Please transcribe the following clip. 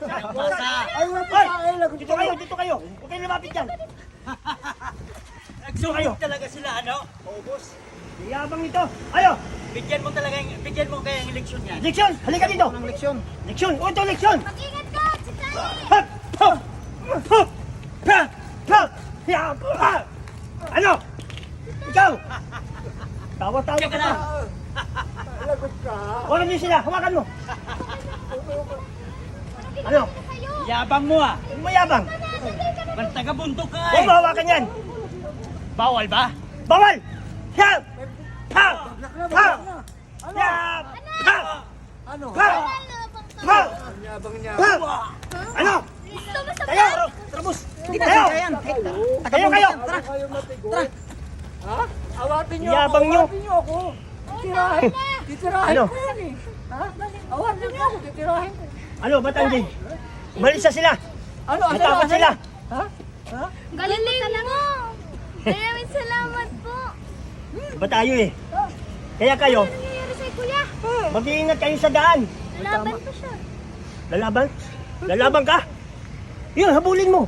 Ay, wala pa. Dito kayo, dito kayo. Huwag kayo lumapit dyan. Nagsunog talaga sila, ano? Oo, boss. Yabang ito. Ayo! Bigyan mo kaya yung leksyon yan. Leksyon! Halika dito! Ang leksyon. Leksyon! O, ito leksyon! Mag-ingat ka! Si Tani! Hop! Hop! Hop! Hop! Hop! Hop! Hop! Ano? Ikaw! Tawa-tawa ka na. Lagot ka. Walang niyo sila. Hawakan mo. Ano? Yabang mo ah. Mayabang. Ba't taga-bundok ka Huwag eh? mo hawakan yan. Bawal ba? Bawal! Hop! Hop! Hop! Hop! Hop! Ano? Hop! Hop! Ang yabang niya. Hop! Ano? Gusto mo sa Tayo! Trabos! Tayo! Tayo kayo! Tara. Kayo matigot. Ha? Awatin niyo Yabang ako. niyo. Awatin niyo ako. Titirahin. Titirahin Ano? ko yan eh. Ha? Awatin niyo ako. Titirahin ko. Ano? Ba't andiyan? Umalis na sila. Ano? Natakot sila. Ha? Ha? galing mo! Maraming salamat po! Ba't tayo eh? Kaya kayo, Ano nangyayari sa'yo, kuya? mag-iingat kayo sa daan. Laban pa siya. Lalaban? Lalaban ka? Yun, habulin mo.